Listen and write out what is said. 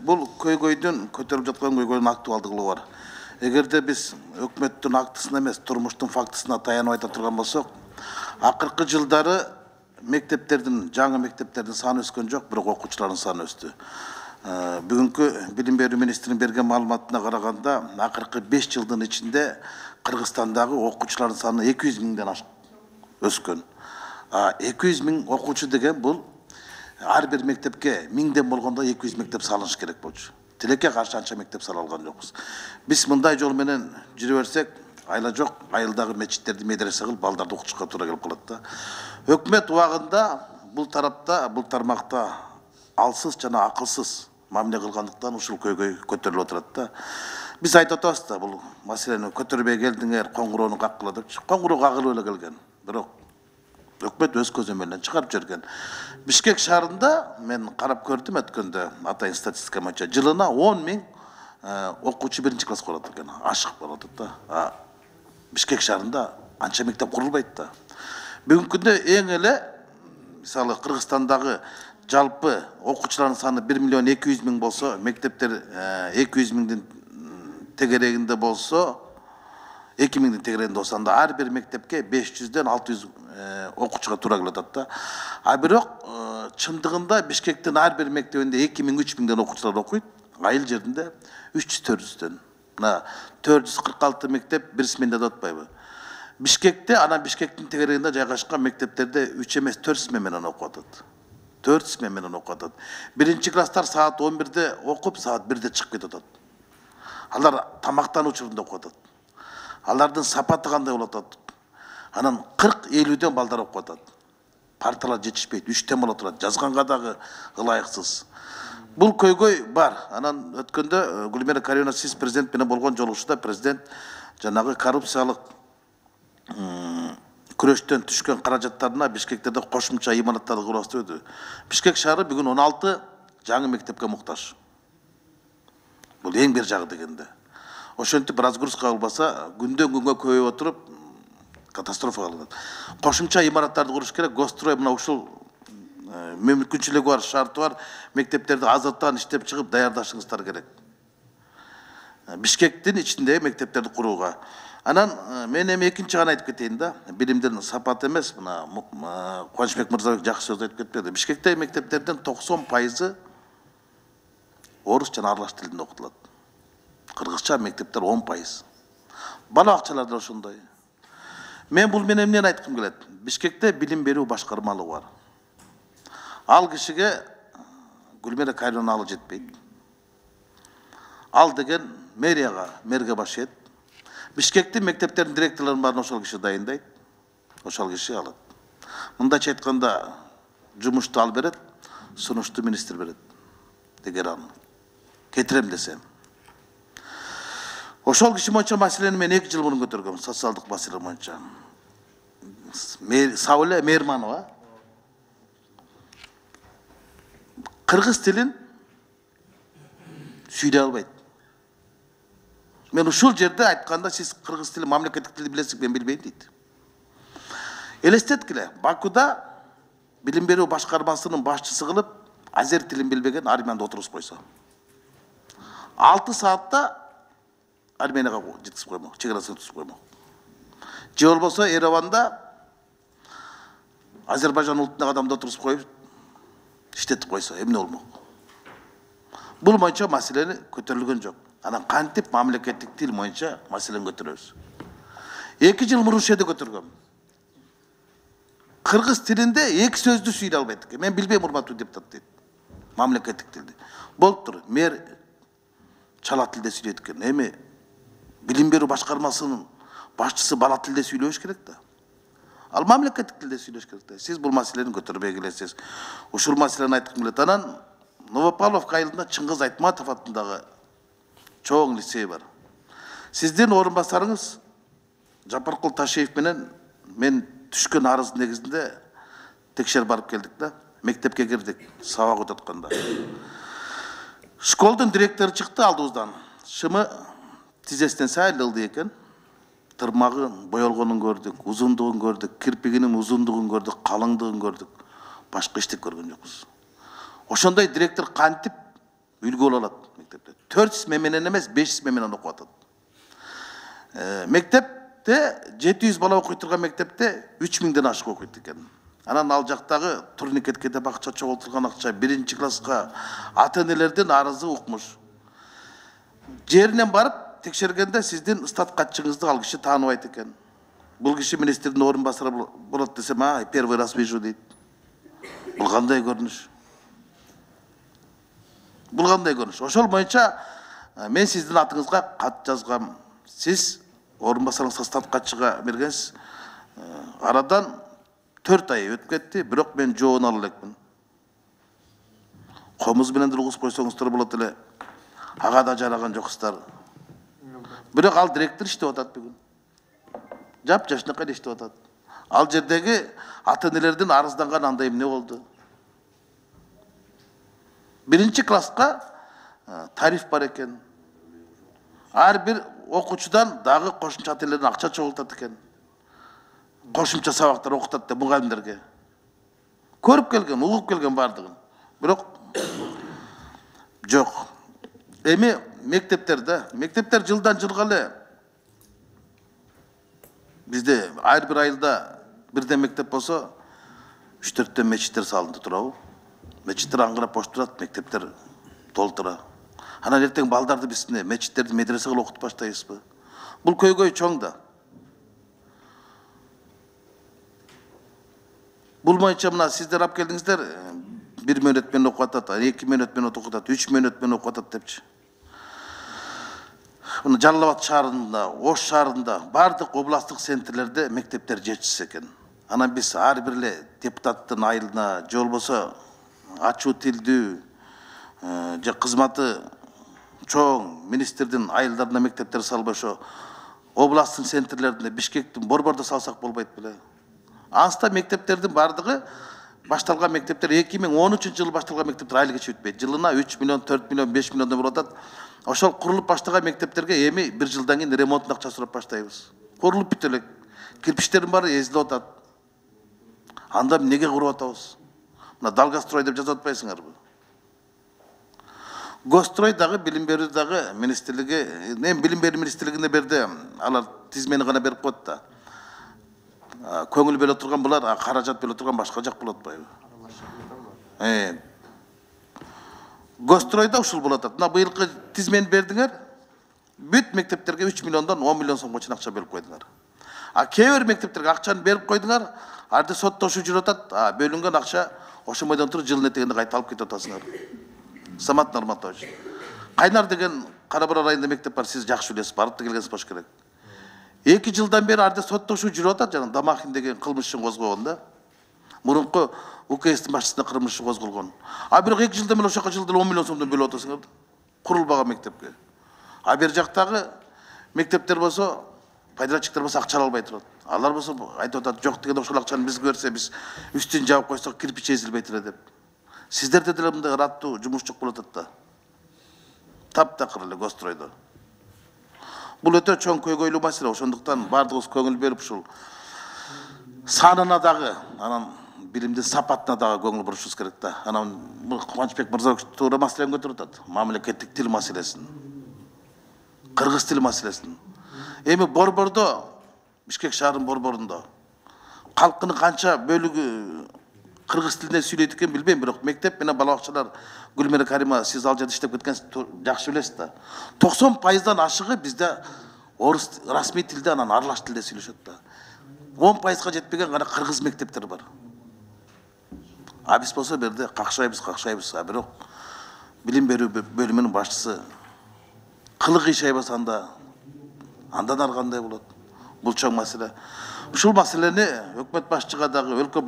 бұл көйгөйдүн көтөрүлүп жаткан көйгөйдүн актуалдыгы бар. Эгерде биз өкмөттүн актысына эмес, турмуштун фактысына таянып айта турган болсок, акыркы жылдары мектептердин, жаңы мектептердин саны өскөн жок, бирок окуучулардын саны өстү. Бүгүнкү билим берүү министринин берген маалыматына караганда, акыркы 5 жылдын ичинде Кыргызстандагы окуучулардын саны 200 миңден өскөн. 200 миң окуучу деген бул ар бир мектепке 1000ден болгондо 200 мектеп салыныш керек болчу. Тилекке каршы анча мектеп сала алган жокпуз. Биз мындай жол менен жүрө берсек, айла жок, айылдагы мечиттерди медресе кылып балдарды окутушка туура келип калат да. Өкмөт убагында бул тарапта, бул тармакта алсыз жана акылсыз мамиле кылгандыктан ушул көйгөй көтөрүлүп отурат да. Биз айтып атабыз да, бул маселени көтөрбөй келдиңер, коңгуроону каккыла деп. Коңгуроо кагылып эле келген. Бирок өкмөт өз көзөмөлүнөн чыгарып жүргөн. Бишкек шаарында мен карап көрдүм өткөндө, атайын статистика боюнча жылына 10 миң окуучу биринчи класска барат экен, ашык болуп атат да. Бишкек шаарында анча мектеп курулбайт да. Бүгүнкү күндө эң эле мисалы Кыргызстандагы жалпы окуучулардын саны 1 миллион 200 миң болсо, мектептер 200 миңдин тегерегинде болсо, 2 миңдин тегерегинде болсо, анда ар бир мектепке 500ден 600 окуучуга туура келип атат да. Бирок чындыгында Бишкектин ар бир мектебинде 2 миң 3 миңден окуучулар окуйт, айыл жеринде 300-400дөн. 446 мектеп бир сменде деп атпайбы. Бишкекте, анан Бишкектин тегерегинде жайгашкан мектептерде 3 эмес 4 смена менен окуп атат. 4 смена менен окуп атат. Биринчи класстар саат 11-де окуп, саат 1-де чыгып кетип атат. Алар тамактануу учурунда окуп атат. Алардын сапаты кандай болуп атат? Анан 40-50ден балдар окуп атат. Парталар жетишпейт, 3тен боло турат. Жазганга дагы ылайыксыз. Бул көйгөй бар. Анан өткөндө Гүлмира Кариевна сиз президент менен болгон жолугушууда президент жанагы коррупциялык күрөштөн түшкөн каражаттарына Бишкектерде кошумча имараттарды курабыз деди. Бишкек шаары бүгүн 16 жаңы мектепке муктаж. Бул эң бир жагы дегенде. Ошентип разгрузка болбаса, күндөн күнгө көбөйүп отуруп катастрофа калат. Кошумча имараттарды куруш керек. Гострой мына ушул мүмкүнчүлүгү бар, шарты бар мектептерди азыртан иштеп чыгып даярдашыңыздар керек. Бишкектин ичинде мектептерди курууга. Анан мен эми экинчи гана айтып кетейин да. Билимдин сапаты эмес, мына Кубанычбек Мырзабек жакшы сөз айтып кетти. Бишкекте мектептердин 90% орус жана аралаш тилинде окутулат. Кыргызча мектептер 10%. Бала бакчаларда ошондой. Мен бул менен эмнени айткым келет? Бишкекте билим берүү башкармалыгы бар. Ал кишиге Гүлмира Кариевна алы жетпейт. Ал деген мэрге баш ийет. Бишкектин мектептердин директорлорун баарын ошол киши дайындайт. Ошол киши алат. Мындайча айтканда, жумушту ал берет, сунушту министр берет. Эгер аны кетирем десем. Ошол киши боюнча маселени мен 2 жыл мурун көтөргөм, социалдык маселе боюнча. Сауле Мейрманова кыргыз тилин сүйдө албайт. Мен ушул жерде айтканда сиз кыргыз тили, мамлекеттик тилди билесиз, мен билбейм дейт. Элестеткиле, Бакуда билим берүү башкармасынын башчысы кылып, азер тилин билбеген армянды отургузуп койсо. 6 саатта Арменияга жеткизип коймок, чегарасын түзүп коймок. Же болбосо Ереванда Азербайжан улутундагы адамды отургузуп коюп иштетип койсо, эмне болмок? Бул боюнча маселени көтөрүлгөн жок. Анан кантип мамлекеттик тил боюнча маселени көтөрөбүз? 2 жыл мурун ушул жерде көтөргөм. Кыргыз тилинде 2 сөздү сүйдө албайт экен. Мен билбейм, урматтуу депутат дейт. Мамлекеттик тилди. Болуптур, мэр чала тилде сүйлөйт экен. Эми билим берүү башкармасынын башчысы бала тилде сүйлөш керек да. Ал мамлекеттик тилде сүйлөш керек да. Сиз бул маселени көтөрбөй келесиз. Ушул маселени айткым келет. Анан Новопавловка айылында Чыңгыз Айтматов атындагы чоң лицей бар. Сиздин орун басарыңыз Жапаркул Ташиев менен мен түшкөн арыздын негизинде текшерип барып келдик да. Мектепке кирдик, сабак өтүп атканда. Школдун директору чыкты алдыбыздан. Шымы тизесинен сайлылды экен. Тырмагын боелгонун көрдүк, узундугун көрдүк, кирпигинин узундугун көрдүк, калыңдыгын көрдүк. Башка эчтек көргөн жокпуз. Ошондой директор кантип үлгү боло алат мектепте. 400 менен эмес, 500 менен окуп атат. Мектепте 700 бала окуй турган мектепте 3000ден ашык окуйт экен. Анан ал жактагы турникетке деп акча чогултулган акча 1-класска ата-энелердин арызы укмуш. Жеринен барып текшергенде сиздин статкатчыңызды ал киши тааныбайт экен. Бул киши министрдин орун басары болот десем, первый раз вижу дейт. Бул кандай көрүнүш? Бул кандай көрүнүш? Ошол боюнча мен сиздин атыңызга кат жазгам. Сиз орун басарыңызга статкатчыга бергенсиз. Арадан 4 ай өтүп кетти, бирок мен жообун ала элекмин. Комуз менен тургузуп койсоңуздар болот эле. Ага да жараган жоксуздар. Бирок ал директор иштеп атат бүгүн. Жап-жашынакай иштеп атат. Ал жердеги ата-энелердин арызданган андай эмне болду? 1-класска тариф бар экен. Ар бир окуучудан дагы кошумча ата-энелерден акча чогултат экен. Кошумча сабактар окутат деп мугалимдерге. Көрүп келген, угуп келген бардыгын. Бирок жок. Эми мектептер жылдан жылга эле бизде ар бир айылда бирден мектеп болсо 3-4 мечиттер салынды турабы. Мечиттер аңгырап бош турат, мектептер толтура. Анан эртең балдарды биз мечиттерди медресе кылып окутуп баштайбызбы? Бул көйгөй чоң да. Бул боюнча мына сиздер алып келдиңиздер, 1 мүнөт менен окуп атат, 2 мүнөт менен окуп атат, 3 мүнөт менен окуп атат депчи. Мына Жалал Абад шаарында, Ош шаарында бардык областтык центрлерде мектептер жетишсиз экен. Анан биз ар бир эле депутаттын айылына же болбосо ачуу тилдүү же кызматы чоң министрдин айылдарына мектептер салбай ошо областтын центрлеринде Бишкектин борбордо салсак болбойт беле? Анста мектептердин бардыгы башталган мектептер 2013-жылы башталган мектептер айлы кече бүтпөйт. Жылына 3 миллион, 4 миллион, 5 миллиондон болуп атат. Ошол курулуп баштаган мектептерге эми 1 жылдан кийин ремонтун акча сурап баштайбыз. Курулуп бүт элек. Кирпичтердин баары эзилип атат. Анда эмнеге куруп атабыз? Мына Далгастрой деп жазып атпайсыңарбы? Гострой дагы билим берүү дагы министрлиги, билим берүү министрлигине берди. Алар тизмени гана берип коет да. Көңүл бөлө турган булар, каражат бөлө турган башка жак болот атпайбы? Гостройда ушул болот атат. Мына быйылкы тизмени бердиңер, бүт мектептерге 3 миллиондон 10 миллион сомго чейин акча бөлүп койдуңар. Кээ бир мектептерге акчаны берип койдуңар, арды соттошуу жүрүп атат, бөлүнгөн акча ошо бойдон туруп жылын этегенде кайта алып кетип атасыңар. Самат Нурматович. Кайнар деген Кара Бура районунда мектеп бар, сиз жакшы билесиз, барып да келгенсиз болуш керек. 2 жылдан бери арды соттошуу жүрүп атат, жана Дамахин деген кылмыш ишин козгогон да. Мурунку УКСтин башчысына кылмыш иши козголгон. Бирок 2 жылдан бери ошо жака жылда 10 миллион сомдон бөлүп атасыңар. Курулбаган мектепке. Бер жактагы мектептер болсо, пайдаланчылар болсо акча албай турат. Алар болсо айтып атат, жок деген ошол акчаны бизге берсе, биз үстүн жаап койсок кирпич эзилбейт эле деп. Сиздерде деле мындай ыраттуу жумуш жок болот атат да. Таптакыр эле Гостройдо. Бул өтө чоң көйгөйлүү маселе, ошондуктан бардыгыбыз көңүл берип ушул санына дагы, анан билимдин сапатына дагы көңүл бурушубуз керек да. Анан Кубанычбек мырза туура маселени көтөрүп атат. Мамлекеттик тил маселесин, кыргыз тили маселесин. Эми борбордо, Бишкек шаарынын борборунда калкынын канча бөлүгү кыргыз тилинде сүйлөйт экен билбейм, бирок мектеп менен бала бакчалар, Гүлмира Карима, сиз ал жерде иштеп кеткенсиз, жакшы билесиз да. 90% ашыгы бизде орус расмий тилде, анан аралаш тилде сүйлөшөт да. 10%га жетпеген гана кыргыз мектептер бар. Биз болсо берде какшайбыз, бирок билим берүү бөлүмүнүн башчысы кылык иш айбасанда андан ары кандай болот? Бул чоң маселе. Ушул маселени өкмөт башчыга дагы, өлкө